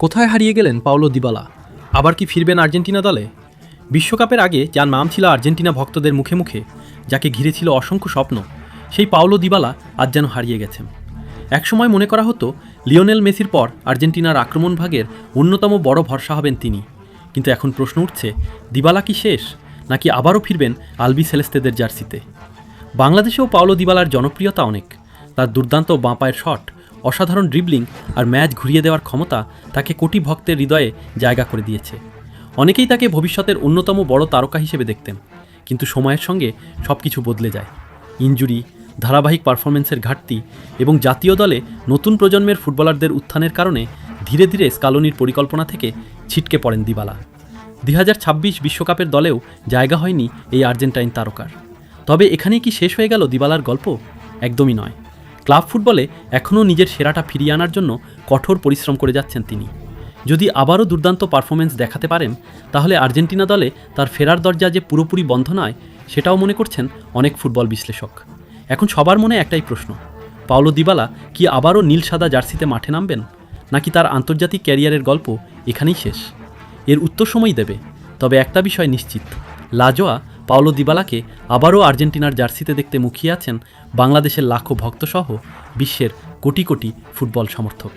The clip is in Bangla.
কোথায় হারিয়ে গেলেন পাওলো দিবালা? আবার কি ফিরবেন আর্জেন্টিনা দলে? বিশ্বকাপের আগে যার নাম ছিল আর্জেন্টিনা ভক্তদের মুখে মুখে, যাকে ঘিরে ছিল অসংখ্য স্বপ্ন, সেই পাওলো দিবালা আজ যেন হারিয়ে গেছেন। একসময় মনে করা হতো লিওনেল মেসির পর আর্জেন্টিনার আক্রমণ ভাগের অন্যতম বড় ভরসা হবেন তিনি। কিন্তু এখন প্রশ্ন উঠছে, দিবালা কি শেষ, নাকি আবারও ফিরবেন আলবি সেলেস্তেদের জার্সিতে? বাংলাদেশেও পাওলো দিবালার জনপ্রিয়তা অনেক। তার দুর্দান্ত বাঁ পায়ের শট, অসাধারণ ড্রিবলিং আর ম্যাচ ঘুরিয়ে দেওয়ার ক্ষমতা তাকে কোটি ভক্তের হৃদয়ে জায়গা করে দিয়েছে। অনেকেই তাকে ভবিষ্যতের অন্যতম বড় তারকা হিসেবে দেখতেন, কিন্তু সময়ের সঙ্গে সব কিছু বদলে যায়। ইনজুরি, ধারাবাহিক পারফরমেন্সের ঘাটতি এবং জাতীয় দলে নতুন প্রজন্মের ফুটবলারদের উত্থানের কারণে ধীরে ধীরে স্কালোনির পরিকল্পনা থেকে ছিটকে পড়েন দিবালা। 2026 বিশ্বকাপের দলেও জায়গা হয়নি এই আর্জেন্টাইন তারকার। তবে এখানেই কি শেষ হয়ে গেল দিবালার গল্প? একদমই নয়। ক্লাব ফুটবলে এখনও নিজের সেরাটা ফিরিয়ে আনার জন্য কঠোর পরিশ্রম করে যাচ্ছেন তিনি। যদি আবারও দুর্দান্ত পারফরমেন্স দেখাতে পারেন, তাহলে আর্জেন্টিনা দলে তার ফেরার দরজা যে পুরোপুরি বন্ধ নয়, সেটাও মনে করছেন অনেক ফুটবল বিশ্লেষক। এখন সবার মনে একটাই প্রশ্ন, পাওলো দিবালা কি আবারও নীল সাদা জার্সিতে মাঠে নামবেন, নাকি তার আন্তর্জাতিক ক্যারিয়ারের গল্প এখানেই শেষ? এর উত্তর সময় দেবে। তবে একটা বিষয় নিশ্চিত, লাজোয়া পাওলো দিবালাকে আবারও আর্জেন্টিনার জার্সিতে দেখতে মুখিয়ে আছেন বাংলাদেশের লাখো ভক্তসহ বিশ্বের কোটি কোটি ফুটবল সমর্থক।